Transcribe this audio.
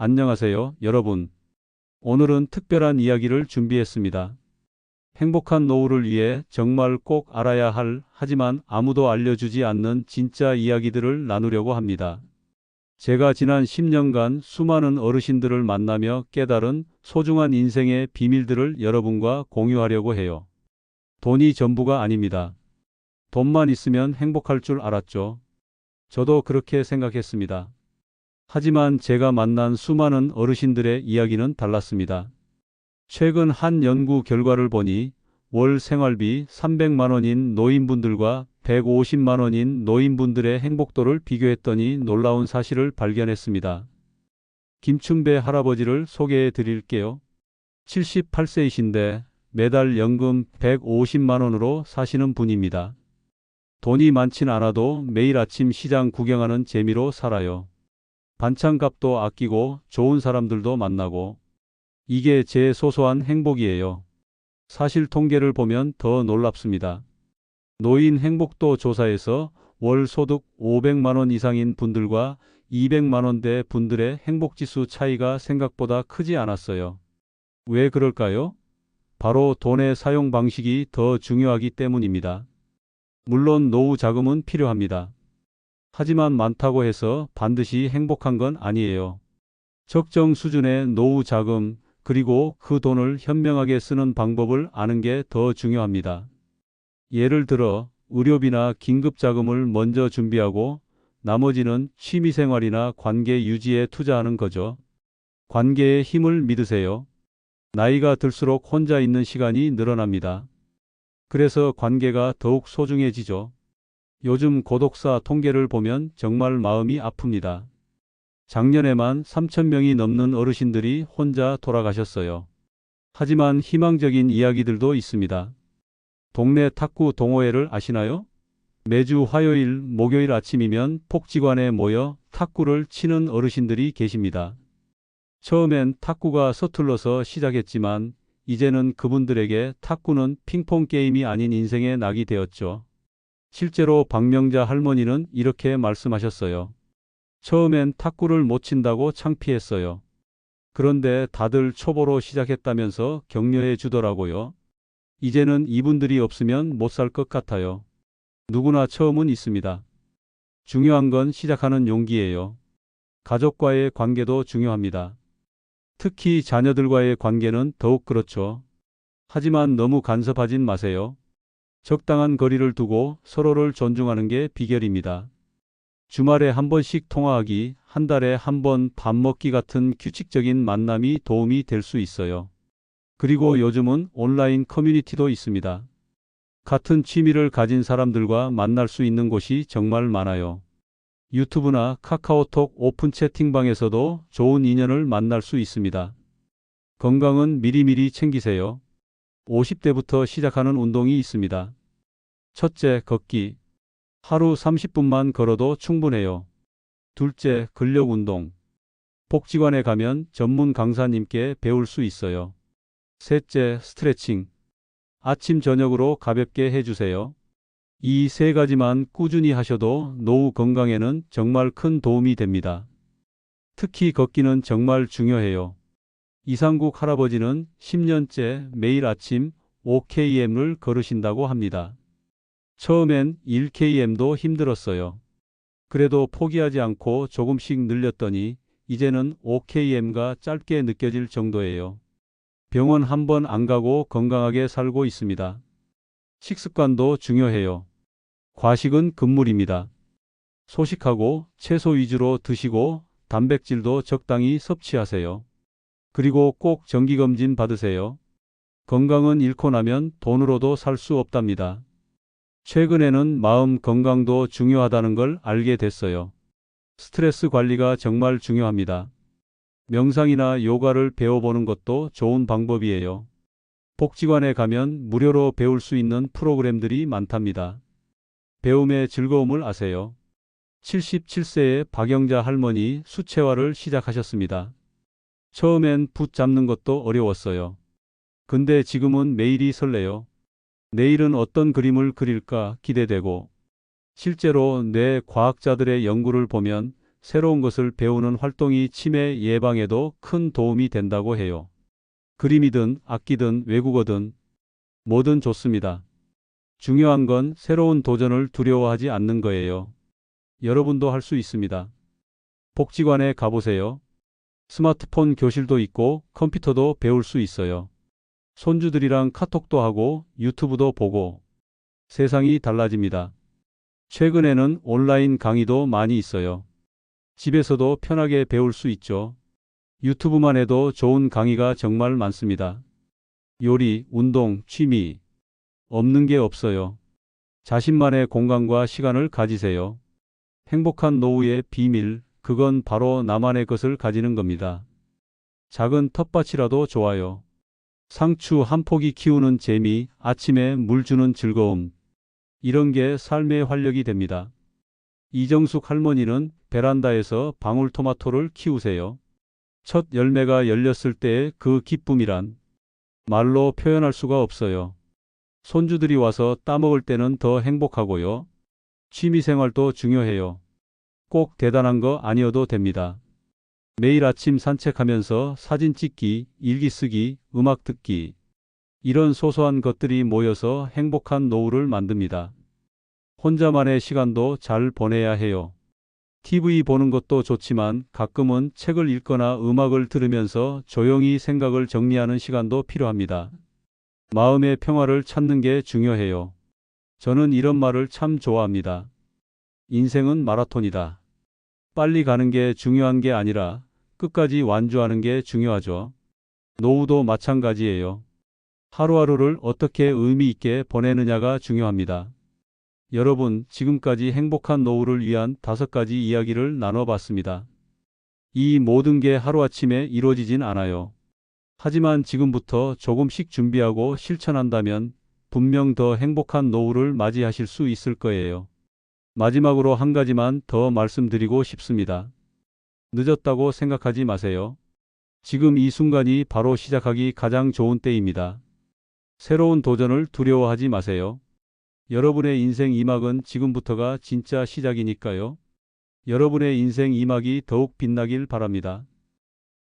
안녕하세요, 여러분. 오늘은 특별한 이야기를 준비했습니다. 행복한 노후를 위해 정말 꼭 알아야 할, 하지만 아무도 알려주지 않는 진짜 이야기들을 나누려고 합니다. 제가 지난 10년간 수많은 어르신들을 만나며 깨달은 소중한 인생의 비밀들을 여러분과 공유하려고 해요. 돈이 전부가 아닙니다. 돈만 있으면 행복할 줄 알았죠. 저도 그렇게 생각했습니다. 하지만 제가 만난 수많은 어르신들의 이야기는 달랐습니다. 최근 한 연구 결과를 보니 월 생활비 300만 원인 노인분들과 150만 원인 노인분들의 행복도를 비교했더니 놀라운 사실을 발견했습니다. 김춘배 할아버지를 소개해 드릴게요. 78세이신데 매달 연금 150만 원으로 사시는 분입니다. 돈이 많진 않아도 매일 아침 시장 구경하는 재미로 살아요. 반찬값도 아끼고 좋은 사람들도 만나고, 이게 제 소소한 행복이에요. 사실 통계를 보면 더 놀랍습니다. 노인 행복도 조사에서 월 소득 500만 원 이상인 분들과 200만 원대 분들의 행복지수 차이가 생각보다 크지 않았어요. 왜 그럴까요? 바로 돈의 사용 방식이 더 중요하기 때문입니다. 물론 노후 자금은 필요합니다. 하지만 많다고 해서 반드시 행복한 건 아니에요. 적정 수준의 노후 자금, 그리고 그 돈을 현명하게 쓰는 방법을 아는 게 더 중요합니다. 예를 들어 의료비나 긴급 자금을 먼저 준비하고 나머지는 취미생활이나 관계 유지에 투자하는 거죠. 관계의 힘을 믿으세요. 나이가 들수록 혼자 있는 시간이 늘어납니다. 그래서 관계가 더욱 소중해지죠. 요즘 고독사 통계를 보면 정말 마음이 아픕니다. 작년에만 3,000명이 넘는 어르신들이 혼자 돌아가셨어요. 하지만 희망적인 이야기들도 있습니다. 동네 탁구 동호회를 아시나요? 매주 화요일, 목요일 아침이면 복지관에 모여 탁구를 치는 어르신들이 계십니다. 처음엔 탁구가 서툴러서 시작했지만 이제는 그분들에게 탁구는 핑퐁 게임이 아닌 인생의 낙이 되었죠. 실제로 박명자 할머니는 이렇게 말씀하셨어요. 처음엔 탁구를 못 친다고 창피했어요. 그런데 다들 초보로 시작했다면서 격려해 주더라고요. 이제는 이분들이 없으면 못 살 것 같아요. 누구나 처음은 있습니다. 중요한 건 시작하는 용기예요. 가족과의 관계도 중요합니다. 특히 자녀들과의 관계는 더욱 그렇죠. 하지만 너무 간섭하진 마세요. 적당한 거리를 두고 서로를 존중하는 게 비결입니다. 주말에 한 번씩 통화하기, 한 달에 한 번 밥 먹기 같은 규칙적인 만남이 도움이 될 수 있어요. 그리고 요즘은 온라인 커뮤니티도 있습니다. 같은 취미를 가진 사람들과 만날 수 있는 곳이 정말 많아요. 유튜브나 카카오톡 오픈 채팅방에서도 좋은 인연을 만날 수 있습니다. 건강은 미리미리 챙기세요. 50대부터 시작하는 운동이 있습니다. 첫째, 걷기. 하루 30분만 걸어도 충분해요. 둘째, 근력 운동. 복지관에 가면 전문 강사님께 배울 수 있어요. 셋째, 스트레칭. 아침, 저녁으로 가볍게 해주세요. 이 세 가지만 꾸준히 하셔도 노후 건강에는 정말 큰 도움이 됩니다. 특히 걷기는 정말 중요해요. 이상국 할아버지는 10년째 매일 아침 5km를 걸으신다고 합니다. 처음엔 1km도 힘들었어요. 그래도 포기하지 않고 조금씩 늘렸더니 이제는 5km가 짧게 느껴질 정도예요. 병원 한 번 안 가고 건강하게 살고 있습니다. 식습관도 중요해요. 과식은 금물입니다. 소식하고 채소 위주로 드시고 단백질도 적당히 섭취하세요. 그리고 꼭 정기검진 받으세요. 건강은 잃고 나면 돈으로도 살 수 없답니다. 최근에는 마음 건강도 중요하다는 걸 알게 됐어요. 스트레스 관리가 정말 중요합니다. 명상이나 요가를 배워보는 것도 좋은 방법이에요. 복지관에 가면 무료로 배울 수 있는 프로그램들이 많답니다. 배움의 즐거움을 아세요? 77세의 박영자 할머니 수채화를 시작하셨습니다. 처음엔 붓 잡는 것도 어려웠어요. 근데 지금은 매일이 설레요. 내일은 어떤 그림을 그릴까 기대되고, 실제로 뇌 과학자들의 연구를 보면 새로운 것을 배우는 활동이 치매 예방에도 큰 도움이 된다고 해요. 그림이든 악기든 외국어든 뭐든 좋습니다. 중요한 건 새로운 도전을 두려워하지 않는 거예요. 여러분도 할 수 있습니다. 복지관에 가보세요. 스마트폰 교실도 있고 컴퓨터도 배울 수 있어요. 손주들이랑 카톡도 하고 유튜브도 보고 세상이 달라집니다. 최근에는 온라인 강의도 많이 있어요. 집에서도 편하게 배울 수 있죠. 유튜브만 해도 좋은 강의가 정말 많습니다. 요리, 운동, 취미 없는 게 없어요. 자신만의 공간과 시간을 가지세요. 행복한 노후의 비밀, 그건 바로 나만의 것을 가지는 겁니다. 작은 텃밭이라도 좋아요. 상추 한 포기 키우는 재미, 아침에 물 주는 즐거움. 이런 게 삶의 활력이 됩니다. 이정숙 할머니는 베란다에서 방울토마토를 키우세요. 첫 열매가 열렸을 때의 그 기쁨이란 말로 표현할 수가 없어요. 손주들이 와서 따먹을 때는 더 행복하고요. 취미생활도 중요해요. 꼭 대단한 거 아니어도 됩니다. 매일 아침 산책하면서 사진 찍기, 일기 쓰기, 음악 듣기. 이런 소소한 것들이 모여서 행복한 노후를 만듭니다. 혼자만의 시간도 잘 보내야 해요. TV 보는 것도 좋지만 가끔은 책을 읽거나 음악을 들으면서 조용히 생각을 정리하는 시간도 필요합니다. 마음의 평화를 찾는 게 중요해요. 저는 이런 말을 참 좋아합니다. 인생은 마라톤이다. 빨리 가는 게 중요한 게 아니라 끝까지 완주하는 게 중요하죠. 노후도 마찬가지예요. 하루하루를 어떻게 의미 있게 보내느냐가 중요합니다. 여러분, 지금까지 행복한 노후를 위한 5가지 이야기를 나눠봤습니다. 이 모든 게 하루아침에 이루어지진 않아요. 하지만 지금부터 조금씩 준비하고 실천한다면 분명 더 행복한 노후를 맞이하실 수 있을 거예요. 마지막으로 한 가지만 더 말씀드리고 싶습니다. 늦었다고 생각하지 마세요. 지금 이 순간이 바로 시작하기 가장 좋은 때입니다. 새로운 도전을 두려워하지 마세요. 여러분의 인생 2막은 지금부터가 진짜 시작이니까요. 여러분의 인생 2막이 더욱 빛나길 바랍니다.